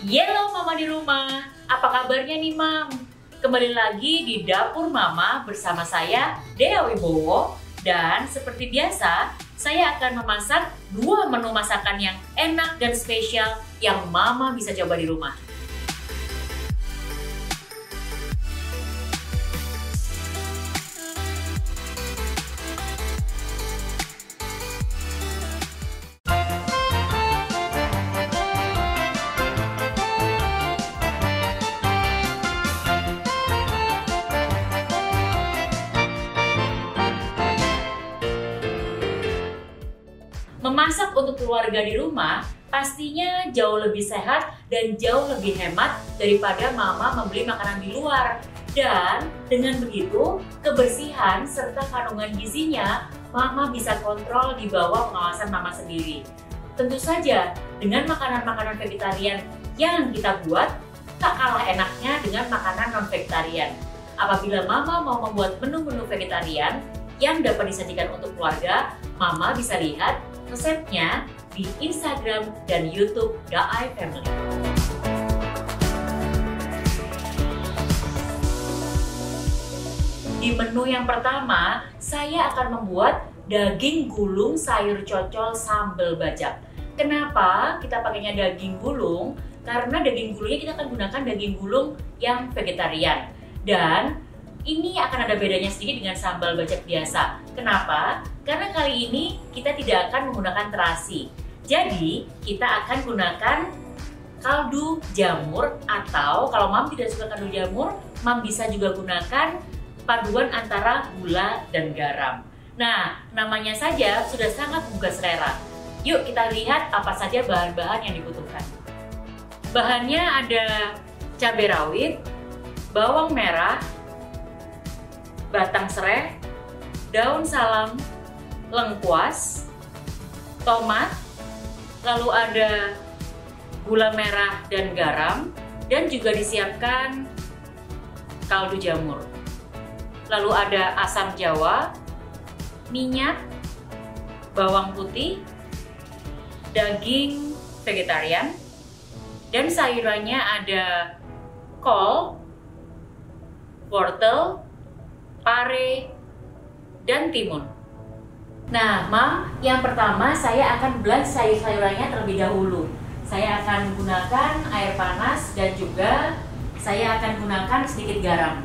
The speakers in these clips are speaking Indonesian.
Halo Mama di rumah, apa kabarnya nih Mam? Kembali lagi di Dapur Mama bersama saya, Dea Wibowo. Dan seperti biasa, saya akan memasak 2 menu masakan yang enak dan spesial yang Mama bisa coba di rumah. Memasak untuk keluarga di rumah pastinya jauh lebih sehat dan jauh lebih hemat daripada Mama membeli makanan di luar. Dan dengan begitu, kebersihan serta kandungan gizinya Mama bisa kontrol di bawah pengawasan Mama sendiri. Tentu saja, dengan makanan-makanan vegetarian yang kita buat, tak kalah enaknya dengan makanan non-vegetarian. Apabila Mama mau membuat menu-menu vegetarian yang dapat disajikan untuk keluarga, Mama bisa lihat resepnya di Instagram dan YouTube Daai Family. Di menu yang pertama, saya akan membuat daging gulung sayur cocol sambal bacak. Kenapa kita pakainya daging gulung? Karena daging gulungnya kita akan gunakan daging gulung yang vegetarian. Dan ini akan ada bedanya sedikit dengan sambal bacak biasa. Kenapa? Karena kali ini kita tidak akan menggunakan terasi. Jadi, kita akan gunakan kaldu jamur, atau kalau Mam tidak suka kaldu jamur, Mam bisa juga gunakan paduan antara gula dan garam. Nah, namanya saja sudah sangat menggugah selera. Yuk kita lihat apa saja bahan-bahan yang dibutuhkan. Bahannya ada cabai rawit, bawang merah, batang serai, daun salam, lengkuas, tomat, lalu ada gula merah dan garam, dan juga disiapkan kaldu jamur. Lalu ada asam jawa, minyak, bawang putih, daging vegetarian, dan sayurannya ada kol, wortel, pare, dan timun. Nah, Mam, yang pertama saya akan blend sayur-sayurannya terlebih dahulu. Saya akan gunakan air panas dan juga saya akan gunakan sedikit garam.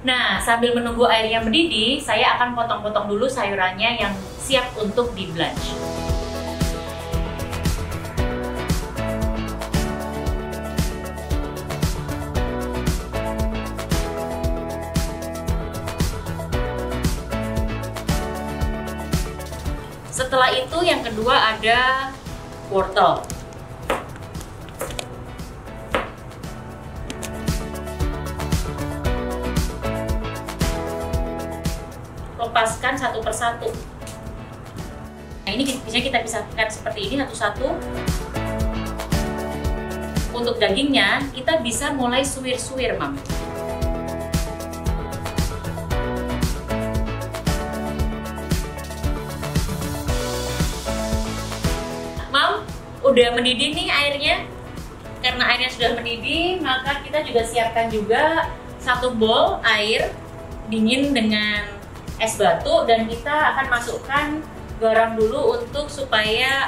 Nah, sambil menunggu airnya mendidih, saya akan potong-potong dulu sayurannya yang siap untuk di-blanch. Setelah itu yang kedua ada wortel. Lepaskan satu persatu. Nah, ini bisa kita pisahkan seperti ini satu-satu. Untuk dagingnya kita bisa mulai suwir-suwir, Mam. Udah mendidih nih airnya. Karena airnya sudah mendidih, maka kita juga siapkan juga 1 bowl air dingin dengan es batu, dan kita akan masukkan garam dulu untuk supaya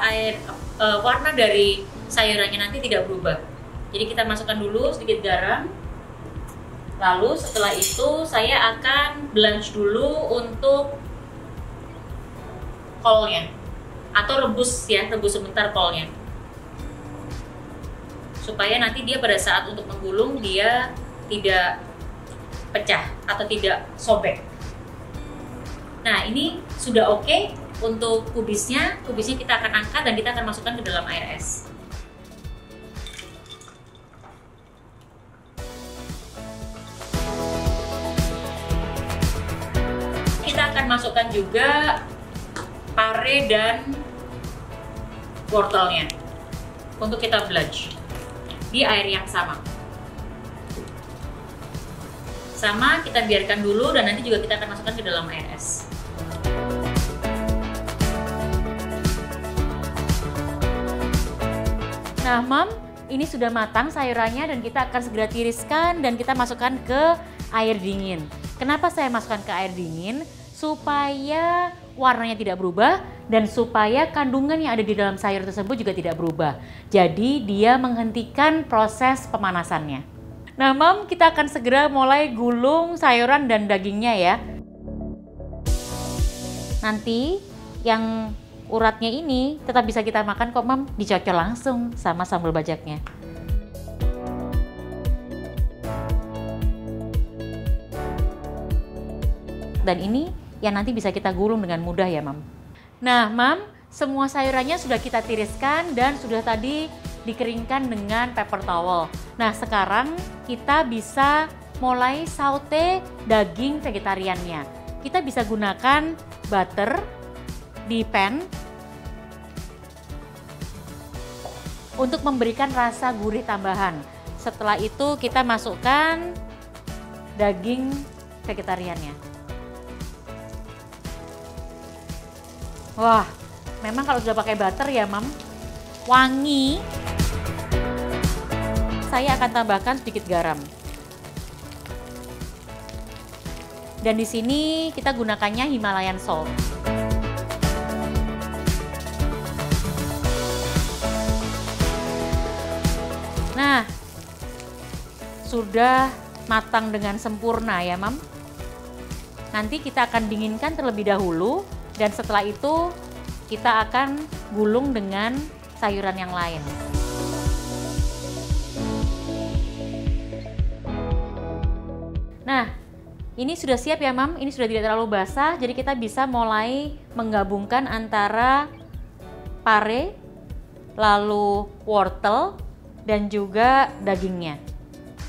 warna dari sayurannya nanti tidak berubah. Jadi kita masukkan dulu sedikit garam. Lalu setelah itu saya akan blanch dulu untuk kolnya, atau rebus ya, rebus sebentar kolnya, supaya nanti dia pada saat untuk menggulung dia tidak pecah atau tidak sobek. Nah, ini sudah oke untuk kubisnya. Kubisnya kita akan angkat dan kita akan masukkan ke dalam air es. Kita akan masukkan juga pare dan wortelnya untuk kita blanch di air yang sama. Sama kita biarkan dulu dan nanti juga kita akan masukkan ke dalam air es. Nah, Mam, ini sudah matang sayurannya dan kita akan segera tiriskan dan kita masukkan ke air dingin. Kenapa saya masukkan ke air dingin? Supaya warnanya tidak berubah dan supaya kandungan yang ada di dalam sayur tersebut juga tidak berubah. Jadi dia menghentikan proses pemanasannya. Nah, Mam, kita akan segera mulai gulung sayuran dan dagingnya ya. Nanti yang uratnya ini tetap bisa kita makan kok, Mam, dicocol langsung sama sambal bajaknya. Dan ini yang nanti bisa kita gulung dengan mudah ya, Mam. Nah, Mam, semua sayurannya sudah kita tiriskan dan sudah tadi dikeringkan dengan paper towel. Nah, sekarang kita bisa mulai saute daging vegetariannya. Kita bisa gunakan butter di pan untuk memberikan rasa gurih tambahan. Setelah itu kita masukkan daging vegetariannya. Wah, memang kalau sudah pakai butter ya, Mam, wangi. Saya akan tambahkan sedikit garam. Dan di sini kita gunakannya Himalayan salt. Nah, sudah matang dengan sempurna ya, Mam. Nanti kita akan dinginkan terlebih dahulu dan setelah itu kita akan gulung dengan sayuran yang lain. Nah, ini sudah siap ya, Mam. Ini sudah tidak terlalu basah, jadi kita bisa mulai menggabungkan antara pare, lalu wortel, dan juga dagingnya.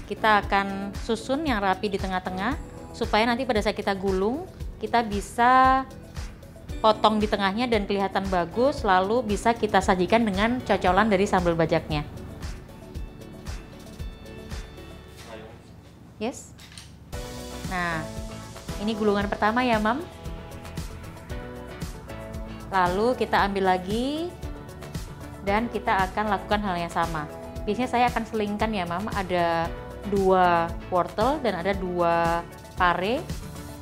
Kita akan susun yang rapi di tengah-tengah supaya nanti pada saat kita gulung kita bisa potong di tengahnya dan kelihatan bagus, lalu bisa kita sajikan dengan cocolan dari sambal bajaknya. Yes. Nah, ini gulungan pertama ya, Mam. Lalu kita ambil lagi dan kita akan lakukan hal yang sama. Biasanya saya akan selingkan ya, Mam, ada 2 wortel dan ada 2 pare,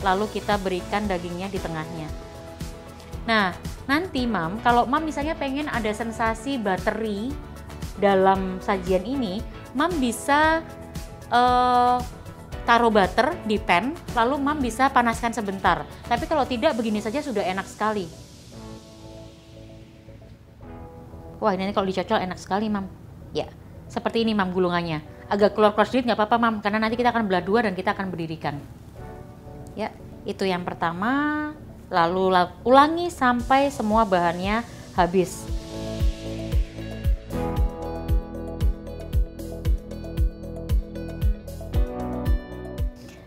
lalu kita berikan dagingnya di tengahnya. Nah, nanti Mam, kalau Mam misalnya pengen ada sensasi buttery dalam sajian ini, Mam bisa taruh butter di pan, lalu Mam bisa panaskan sebentar. Tapi kalau tidak, begini saja sudah enak sekali. Wah, ini kalau dicocol enak sekali, Mam. Ya. Seperti ini, Mam, gulungannya. Agak keluar-keluar sedikit nggak apa-apa, Mam, karena nanti kita akan belah dua dan kita akan berdirikan. Ya, itu yang pertama. Lalu ulangi sampai semua bahannya habis.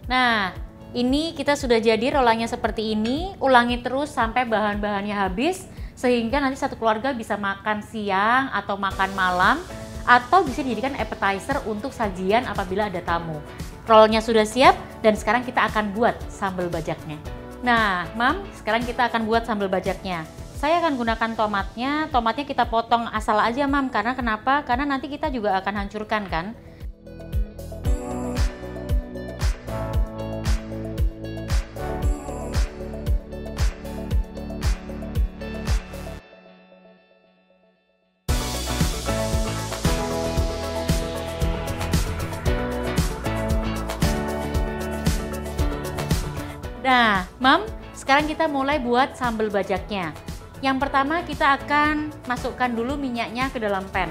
Nah, ini kita sudah jadi rolanya seperti ini. Ulangi terus sampai bahan-bahannya habis, sehingga nanti satu keluarga bisa makan siang atau makan malam, atau bisa dijadikan appetizer untuk sajian apabila ada tamu. Rollnya sudah siap dan sekarang kita akan buat sambal bajaknya. Nah, Mam, sekarang kita akan buat sambal bajaknya. Saya akan gunakan tomatnya. Tomatnya kita potong asal aja, Mam. Karena kenapa? Karena nanti kita juga akan hancurkan kan. Nah, Mam, sekarang kita mulai buat sambal bajaknya. Yang pertama kita akan masukkan dulu minyaknya ke dalam pan.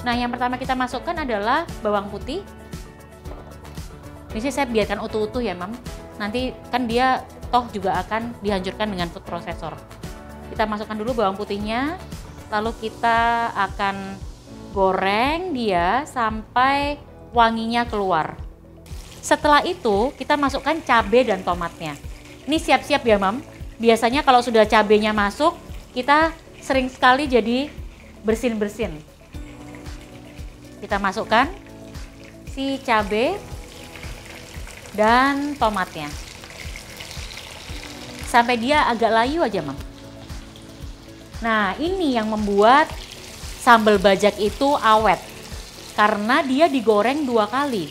Nah, yang pertama kita masukkan adalah bawang putih. Ini saya biarkan utuh-utuh ya, Mam. Nanti kan dia toh juga akan dihancurkan dengan food processor. Kita masukkan dulu bawang putihnya, lalu kita akan goreng dia sampai wanginya keluar. Setelah itu kita masukkan cabai dan tomatnya. Ini siap-siap ya, Mam. Biasanya kalau sudah cabainya masuk, kita sering sekali jadi bersin-bersin. Kita masukkan si cabai dan tomatnya. Sampai dia agak layu aja, Mam. Nah, ini yang membuat sambal bajak itu awet. Karena dia digoreng 2 kali.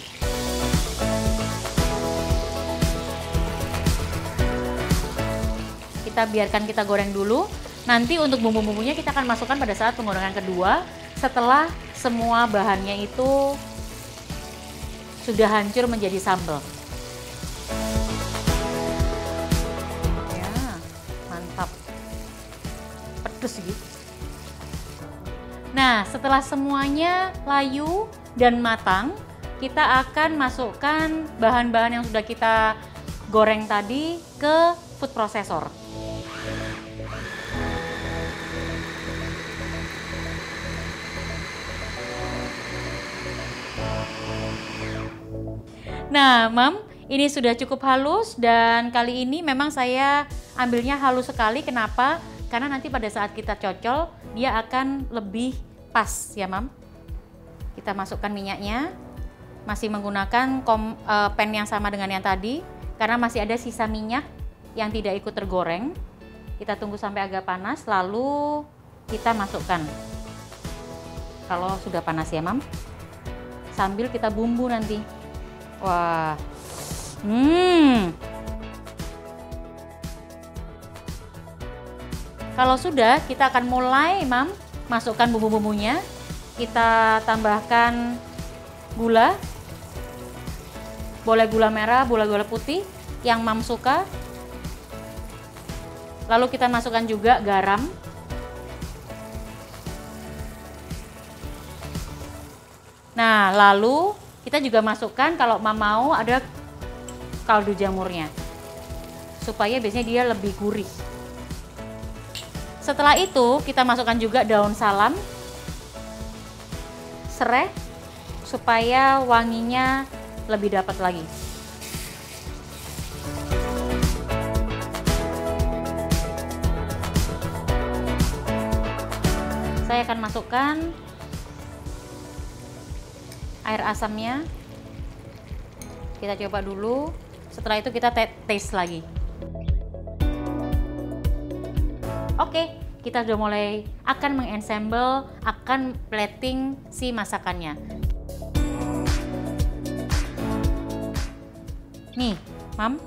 Kita biarkan kita goreng dulu. Nanti untuk bumbu-bumbunya kita akan masukkan pada saat penggorengan kedua. Setelah semua bahannya itu sudah hancur menjadi sambal. Ya, mantap. Pedes gitu. Nah, setelah semuanya layu dan matang, kita akan masukkan bahan-bahan yang sudah kita goreng tadi ke food processor. Nah, Mam, ini sudah cukup halus dan kali ini memang saya ambilnya halus sekali. Kenapa? Karena nanti pada saat kita cocol, dia akan lebih pas ya, Mam. Kita masukkan minyaknya, masih menggunakan pan yang sama dengan yang tadi, karena masih ada sisa minyak yang tidak ikut tergoreng. Kita tunggu sampai agak panas, lalu kita masukkan. Kalau sudah panas ya, Mam, sambil kita bumbu nanti. Wah, Kalau sudah, kita akan mulai, Mam, masukkan bumbu-bumbunya. Kita tambahkan gula. Boleh gula merah, boleh gula putih yang Mam suka. Lalu kita masukkan juga garam. Nah, lalu kita juga masukkan kalau Mam mau ada kaldu jamurnya. Supaya biasanya dia lebih gurih. Setelah itu kita masukkan juga daun salam, serai, supaya wanginya lebih dapat lagi. Saya akan masukkan air asamnya. Kita coba dulu, setelah itu kita taste lagi. Oke, kita sudah mulai akan mengensemble, akan plating si masakannya. Nih, Mam,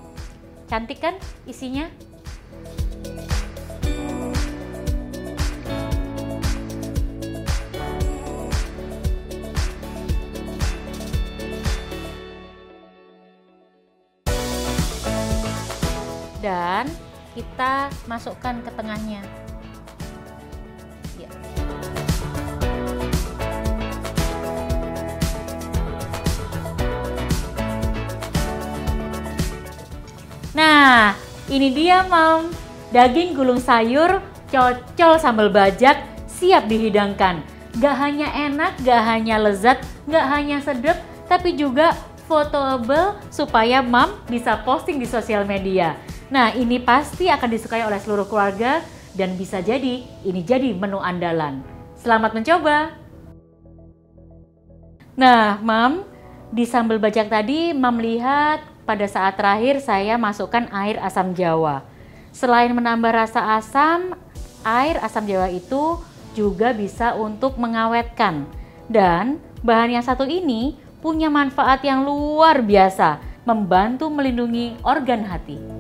cantik kan isinya? Dan kita masukkan ke tengahnya. Ya. Nah, ini dia, Mam, daging gulung sayur cocol sambal bajak siap dihidangkan. Gak hanya enak, gak hanya lezat, gak hanya sedap, tapi juga fotoable supaya Mam bisa posting di sosial media. Nah, ini pasti akan disukai oleh seluruh keluarga dan bisa jadi ini jadi menu andalan. Selamat mencoba! Nah, Mam, di sambal bajak tadi Mam lihat pada saat terakhir saya masukkan air asam jawa. Selain menambah rasa asam, air asam jawa itu juga bisa untuk mengawetkan. Dan bahan yang satu ini punya manfaat yang luar biasa, membantu melindungi organ hati.